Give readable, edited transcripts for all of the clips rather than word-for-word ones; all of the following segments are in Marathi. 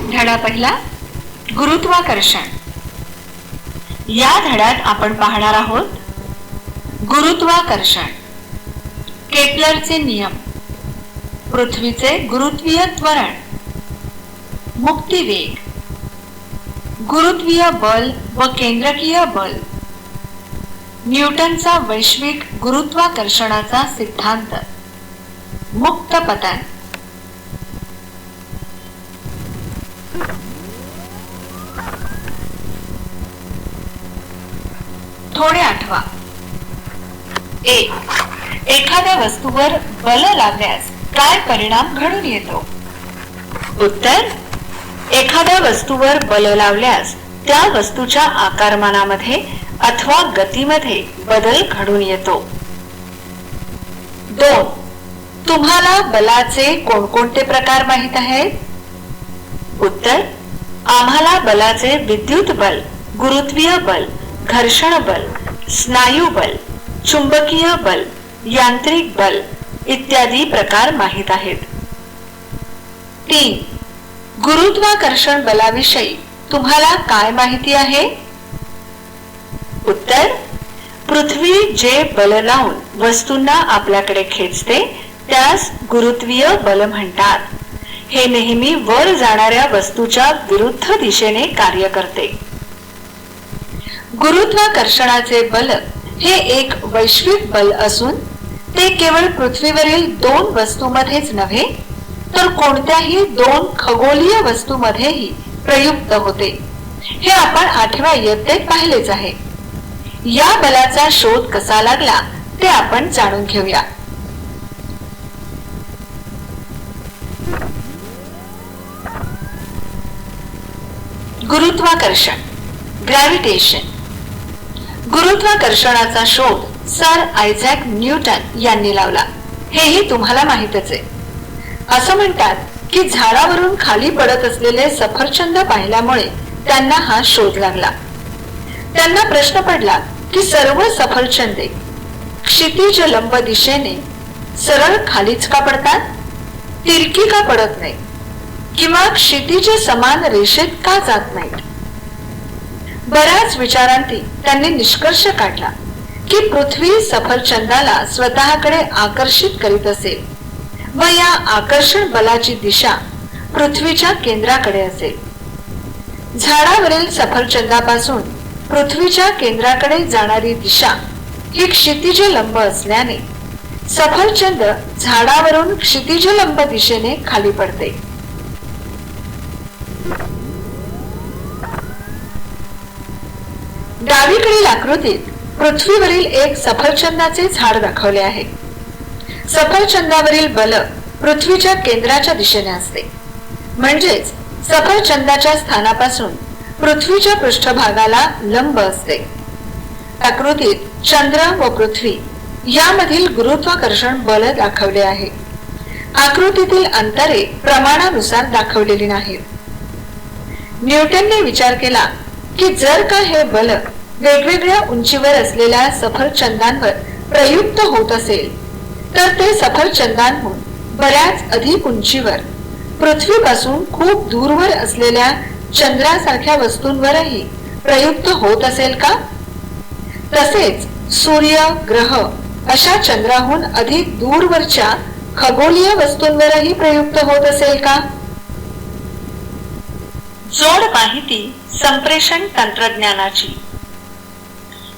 धडा पहिला, गुरुत्वाकर्षण. या धड्यात आपण पाहणार आहोत गुरुत्वाकर्षण, केपलरचे नियम, पृथ्वीचे गुरुत्वीय त्वरण, मुक्तिवेग, गुरुत्वीय बल व केंद्रकीय बल, न्यूटनचा वैश्विक गुरुत्वाकर्षणाचा सिद्धांत, मुक्त पतन. थोडे आठवा. 1. एखाद्या वस्तूवर बल लावल्यास काय परिणाम घडून येतो? उत्तर: एखाद्या वस्तूवर बल लावल्यास त्या वस्तूच्या आकारमानामध्ये अथवा गतीमध्ये बदल घडून येतो. 2. तुम्हाला बलाचे कोणकोणते प्रकार माहित आहेत? उत्तर: आम्हाला बलाचे विद्युत बल, गुरुत्वीय बल, घर्षण बल, स्नायू बल, चुंबकीय बल, यांत्रिक बल इत्यादी प्रकार माहित आहेत. 3. गुरुत्वाकर्षण बलाविषयी तुम्हाला काय माहिती आहे? उत्तर: पृथ्वी जे बल लावून वस्तूंना आपल्याकडे खेचते त्यास गुरुत्वीय बल म्हणतात. हे नेहमी वर जाणाऱ्या वस्तूच्या विरुद्ध दिशेने कार्य करते. गुरुत्वाकर्षणाचे बल हे एक वैश्विक बल असून ते केवळ पृथ्वीवरील 2 वस्तूमध्येच नव्हे तर कोणत्याही 2 खगोलीय वस्तूमध्येही प्रयुक्त होते. हे आपण 8व्या इयत्तेत पाहिलेच आहे. या बलाचा शोध कसा लागला ते आपण जाणून घेऊया. गुरुत्वाकर्षण, ग्रॅव्हिटेशन. गुरुत्वाकर्षणाचा शोध सर आयझॅक न्यूटन यांनी लावला. हेही तुम्हाला माहितच आहे. असं म्हणतात की झाडावरून खाली पडत असलेले सफरचंद पाहिल्यामुळे त्यांना हा शोध लागला. त्यांना प्रश्न पडला की सर्व सफरचंदे क्षितिज लंब दिशेने सरळ खालीच का पडतात, तिरकी का पडत नाही किंवा क्षितिज समान रेषेत का जात नाहीत? बऱ्याच विचारांती त्यांनी निष्कर्ष काढला की पृथ्वी सफरचंदाला स्वतःकडे आकर्षित करीत असेल व या आकर्षण बलाची दिशा पृथ्वीच्या केंद्राकडे असेल. झाडावरील सफरचंदापासून पृथ्वीच्या केंद्राकडे जाणारी दिशा ही क्षितिज लंब असल्याने सफरचंद झाडावरून क्षितिज लंब दिशेने खाली पडते. डावीकडील आकृतीत पृथ्वीवरील एक सफरचंदाचे झाड दाखवले आहे. सफरचंदावरील बल पृथ्वीच्या केंद्राच्या दिशेने असते, म्हणजेच सफरचंदाच्या स्थानापासून पृथ्वीच्या पृष्ठभागाला लंब असते. आकृतीत चंद्र व पृथ्वी यामधील गुरुत्वाकर्षण बल दाखवले आहे. आकृतीतील अंतरे प्रमाणानुसार दाखवलेली नाहीत. न्यूटनने विचार केला की जर का हे बल वेगवेगळ्या उंचीवर असलेल्या सफरचंदांवर प्रयुक्त होत असेल तर ते सफरचंदांहून बऱ्याच अधिक उंचीवर पृथ्वीपासून खूप दूरवर असलेल्या चंद्रासारख्या वस्तूंवरही प्रयुक्त होत असेल का? तसेच सूर्य, ग्रह अशा चंद्राहून अधिक दूरवरच्या खगोलीय वस्तूंवरही प्रयुक्त होत असेल का? जोड माहिती संप्रेषण तंत्रज्ञानाची.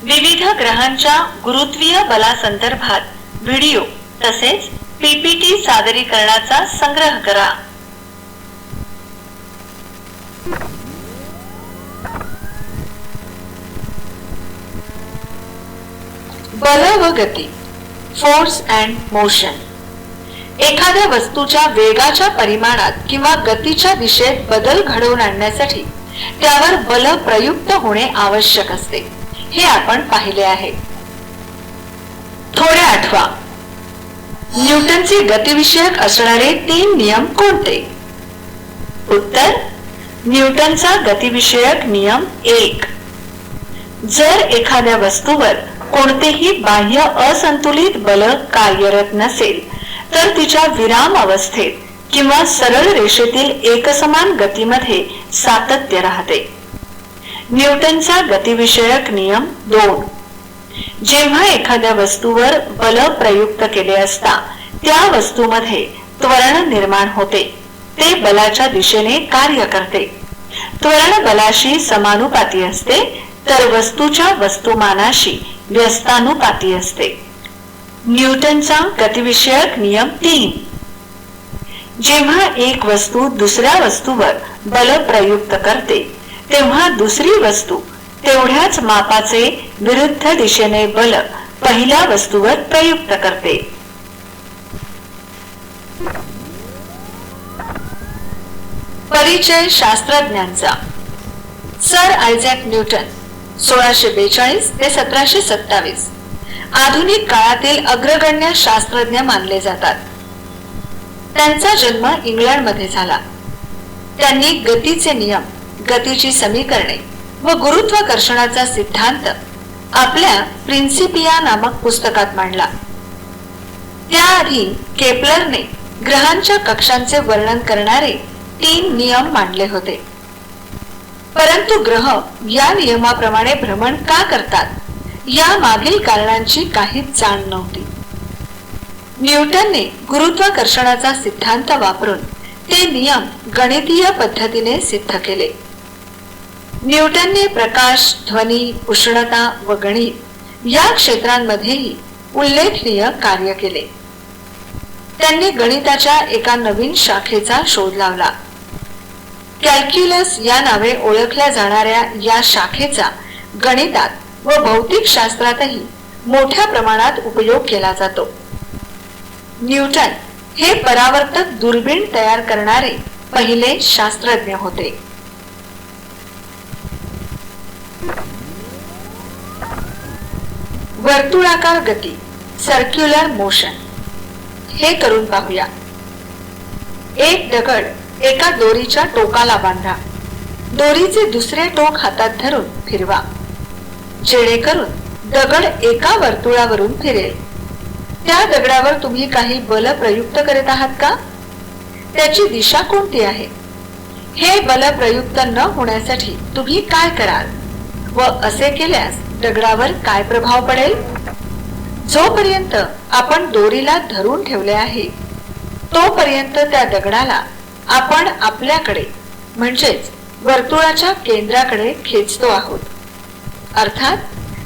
विविध ग्रहांच्या गुरुत्वीय बलासंदर्भात व्हिडिओ तसेच पीपीटी सादरीकरणाचा संग्रह करा. बल व गती, फोर्स अँड मोशन. एखाद्या वस्तूच्या वेगाच्या परिमाणात किंवा गतीच्या दिशेत बदल घडवून आणण्यासाठी त्यावर बल प्रयुक्त होणे आवश्यक असते. हे आपण पाहिले आहे. थोडे आठवा. न्यूटनचे गतिविषयक असणारे 3 नियम कोणते? उत्तर: न्यूटनचा गतिविषयक नियम 1. जर एखाद्या वस्तूवर कोणतेही बाह्य असंतुलित बल कार्यरत नसेल तर तिच्या विराम अवस्थेत किंवा सरळ रेषेतील एकसमान गतीमध्ये सातत्य राहते. न्यूटनचा गतिविषयक नियम 2. जेव्हा एखाद्या वस्तूवर बल प्रयुक्त केले असता त्या वस्तूमध्ये त्वरण निर्माण होते, ते बलाच्या दिशेने कार्य करते. त्वरण बलाशी समानुपाती असते तर वस्तूच्या वस्तुमानाशी व्यस्तानुपाती असते. न्यूटनचा गतिविषयक नियम 3. जेव्हा एक वस्तू दुसऱ्या वस्तूवर बल प्रयुक्त करते तेव्हा दुसरी वस्तू तेवढ्याच मापाचे विरुद्ध दिशेने बल पहिल्या वस्तूवर प्रयुक्त करते. परिचय शास्त्रज्ञांचा. सर आयझॅक न्यूटन 1642 ते 1727 आधुनिक काळातील अग्रगण्य शास्त्रज्ञ मानले जातात. त्यांचा जन्म इंग्लंडमध्ये झाला. त्यांनी गतीचे नियम, गतीची समीकरणे व गुरुत्वाकर्षणाचा सिद्धांत आपल्या प्रिन्सिपिया नामक पुस्तकात मांडला. त्याआधी केपलरने ग्रहांच्या कक्षांचे वर्णन करणारे 3 नियम मांडले होते. परंतु ग्रह या नियमाप्रमाणे भ्रमण का करतात या मागील कारणांची काहीच जाण नव्हती. न्यूटनने गुरुत्वाकर्षणाचा सिद्धांत वापरून ते नियम गणितीय पद्धतीने सिद्ध केले. न्यूटनने प्रकाश, ध्वनी, उष्णता व गणित या क्षेत्रांमध्येही उल्लेखनीय कार्य केले. त्यांनी गणिताच्या एका नवीन शाखेचा शोध लावला. कॅल्क्युलस या नावे ओळखल्या जाणाऱ्या या शाखेचा गणितात व भौतिक शास्त्रातही मोठ्या प्रमाणात उपयोग केला जातो. न्यूटन हे परावर्तक दुर्बीण तयार करणारे पहिले शास्त्रज्ञ होते. वर्तुळाकार गती, सर्क्युलर मोशन, हे करून पाहूया. एक दगड एका दोरीच्या टोकाला बांधा. दोरीचे दुसरे टोक हातात धरून फिरवा, जेणेकरून दगड एका वर्तुळावरून फिरेल. त्या दगडावर तुम्ही काही बल प्रयुक्त करीत आहात का? त्याची दिशा कोणती आहे? हे बल प्रयुक्त न होण्यासाठी तुम्ही काय कराल व असे केल्यास दगडावर काय प्रभाव पडेल? जोपर्यंत आपण दोरीला धरून ठेवले आहे तोपर्यंत त्या दगडाला आपण आपल्याकडे म्हणजेच वर्तुळाच्या केंद्राकडे खेचतो आहोत. अर्थात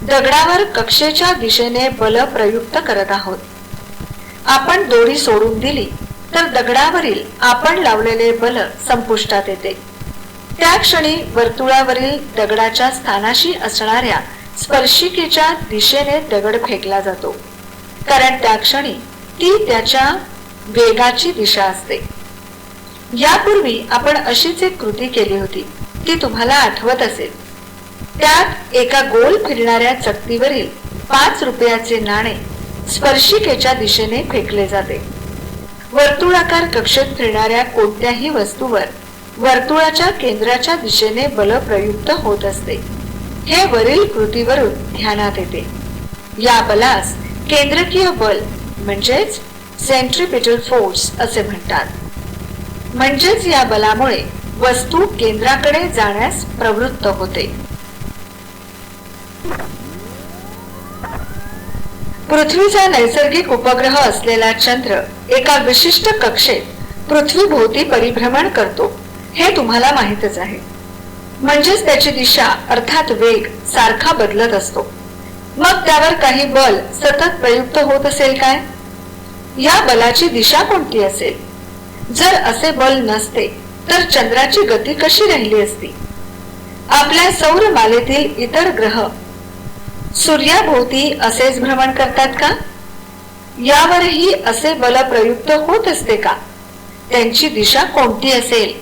दगडावर कक्षेच्या दिशेने बल प्रयुक्त करत आहोत. आपण दोरी सोडून दिली तर दगडावरील आपण लावलेले बल संपुष्टात येते. त्या क्षणी वर्तुळावरील दगडाच्या स्थानाशी असणाऱ्या स्पर्शिकेच्या दिशेने दगड फेकला जातो, कारण त्या क्षणी ती त्याच्या वेगाची दिशा असते. यापूर्वी आपण अशीच एक कृती केली होती, ती तुम्हाला आठवत असेल. त्यात एका गोल फिरणाऱ्या चकतीवरील 5 रुपयाचे नाणे स्पर्शिकेच्या दिशेने फेकले जाते. वर्तुळाकार कक्षेत फिरणाऱ्या कोणत्याही वस्तूवर वर्तुळाच्या केंद्राच्या दिशेने बल प्रयुक्त होत असते. हे वरील कृतीवरून ध्यानात येते. या बलास केंद्रकीय बल म्हणजेच सेंट्रिपिटल फोर्स असे म्हणतात. म्हणजेच या बलामुळे वस्तू केंद्राकडे जाण्यास प्रवृत्त होते. पृथ्वीचा नैसर्गिक उपग्रह असलेला चंद्र एका विशिष्ट कक्षेत पृथ्वीभोवती परिभ्रमण करतो, हे तुम्हाला माहीतच आहे. म्हणजेच त्याची दिशा अर्थात वेग सारखा बदलत असतो. मग त्यावर काही बल सतत प्रयुक्त होत असेल काय? या बलाची दिशा कोणती असेल? जर असे बल नसते तर चंद्राची गती कशी राहिली असती? आपल्या सौर मालेतील इतर ग्रह सूर्याभोवती असेच भ्रमण करतात का? यावरही असे बल प्रयुक्त होत असते का? त्यांची दिशा कोणती असेल?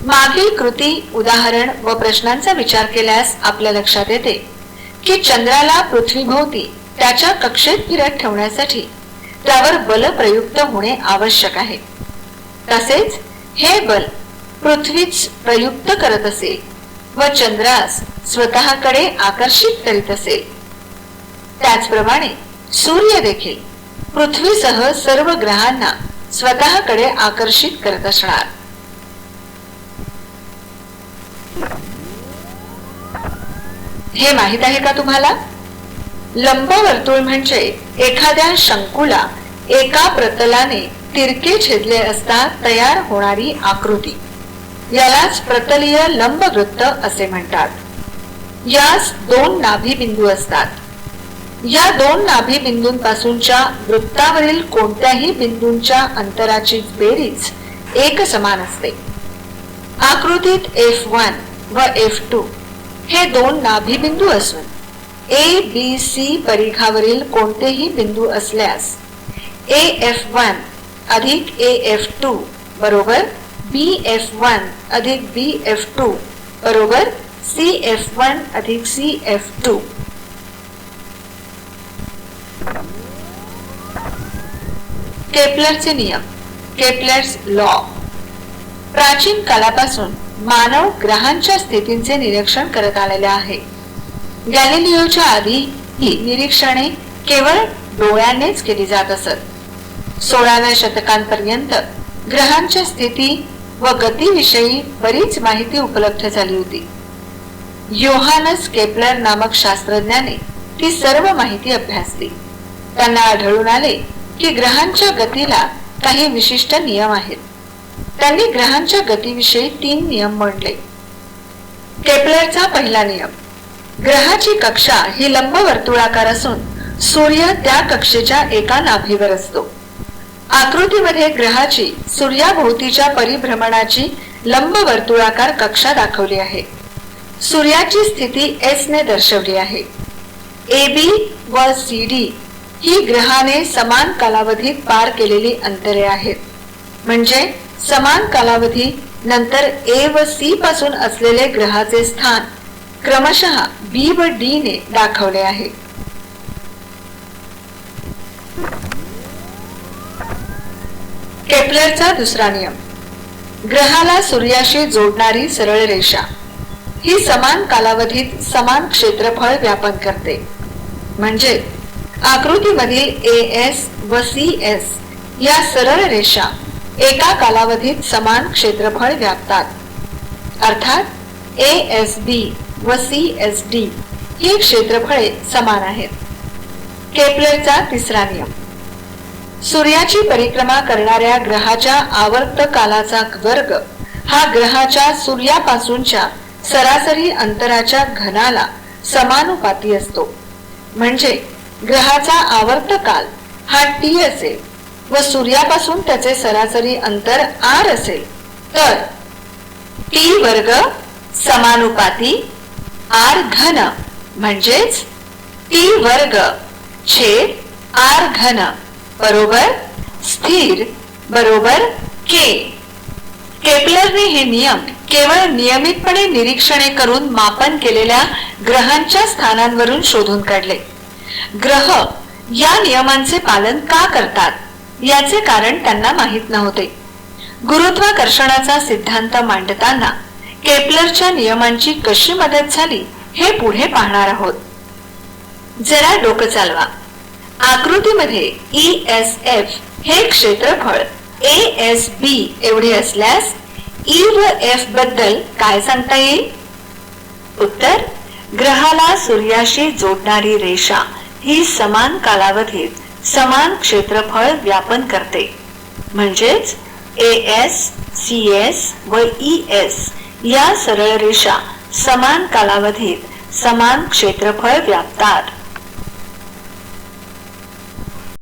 मागील कृती, उदाहरण व प्रश्नांचा विचार केल्यास आपल्या लक्षात येते की चंद्राला पृथ्वीभोवती त्याच्या कक्षेत फिरत ठेवण्यासाठी त्यावर बल प्रयुक्त होणे आवश्यक आहे. तसेच हे बल पृथ्वीच प्रयुक्त करत असेल व चंद्रास स्वतःकडे आकर्षित करीत असेल. त्याचप्रमाणे सूर्य देखील पृथ्वीसह सर्व ग्रहांना स्वतःकडे आकर्षित करत असणार. हे माहित आहे का तुम्हाला? लंबवर्तुळ म्हणजे एखाद्या शंकूला एका प्रतलाने तिरके छेदले असता तयार होणारी आकृती. यालाच प्रतलीय लंबवृत्त असे म्हणतात. यास 2 नाभिबिंदू असतात. या 2 नाभिबिंदूंपासूनच्या वृत्तावरील कोणत्याही बिंदूंच्या अंतराची बेरीज एकसमान असते. आकृतीत F1 व F2 हे 2 नाभिबिंदू असून ABC परिघावरील कोणतेही बिंदू असल्यास AF1 अधिक AF2 बरोबर BF1 अधिक BF2 बरोबर CF1 अधिक CF2. केपलरचे नियम, केपलर्स लॉ. प्राचीन काळापासून मानव ग्रहांच्या स्थितींचे निरीक्षण करत आलेले आहे. गॅलिलिओच्या आधी ही निरीक्षणे केवळ डोळ्यानेच केली जात असत. 16व्या शतकांपर्यंत ग्रहांच्या स्थिती व गतीविषयी बरीच माहिती उपलब्ध झाली होती. योहानस केपलर नामक शास्त्रज्ञाने ती सर्व माहिती अभ्यासली. त्यांना आढळून आले की ग्रहांच्या गतीला काही विशिष्ट नियम आहेत. त्यांनी ग्रहांच्या गतीविषयी 3 नियम मांडले. केपलरचा पहिला नियम, ग्रहाची कक्षा ही लंबवर्तुळाकार असून सूर्य त्या कक्षेच्या एका नाभीवर असतो. आकृतीमध्ये ग्रहाची सूर्याभोवतीच्या परिभ्रमणाची लंबवर्तुळाकार कक्षा दाखवली आहे. सूर्याची स्थिती S ने दर्शवली आहे. AB व CD ही ग्रहाने समान कालावधीत पार केलेली अंतरे आहेत. म्हणजे समान कालावधी नंतर A व C पासून असलेले ग्रहाचे स्थान क्रमशः B व D ने दाखवले आहे. केपलरचा दुसरा नियम, ग्रहाला सूर्याशी जोडणारी सरळ रेषा ही समान कालावधीत समान क्षेत्रफळ व्यापन करते. म्हणजे आकृतीमधील AS व CS या सरळ रेषा एका कालावधीत समान क्षेत्रफळ व्यापतात. अर्थात ASB व CSD ही क्षेत्रफळे समान आहेत. केपलरचा तिसरा नियम, सूर्याची परिक्रमा करणाऱ्या ग्रहाच्या आवर्त कालाचा वर्ग हा ग्रहाच्या सूर्यापासूनच्या सरासरी अंतराच्या घनाला समानुपाती असतो. म्हणजे ग्रहाचा आवर्त काल हा T असेल व सूर्यापासून त्याचे सरासरी अंतर R असेल तर T वर्ग समानुपाती R घन म्हणजेच T वर्ग छेद R घन बरोबर स्थिर बरोबर K. केपलरने हे नियम केवळ नियमितपणे निरीक्षणे करून मापन केलेल्या ग्रहांच्या स्थानांवरून शोधून काढले. ग्रह या नियमांचे पालन का करतात याचे कारण त्यांना माहित नव्हते. गुरुत्वाकर्षणाचा सिद्धांत मांडताना केपलरच्या नियमांची कशी मदत झाली हे पुढे पाहणार आहोत. जरा डोकं चालवा. आकृतीमध्ये ESF हे क्षेत्रफळ ASB एवढे असल्यास E व F बद्दल काय सांगता येईल? उत्तर, ग्रहाला सूर्याशी जोडणारी रेषा ही समान कालावधीत समान क्षेत्रफळ व्यापन करते. म्हणजेच AS, CS व ES या सरळ रेषा समान कालावधीत समान क्षेत्रफळ व्यापतात.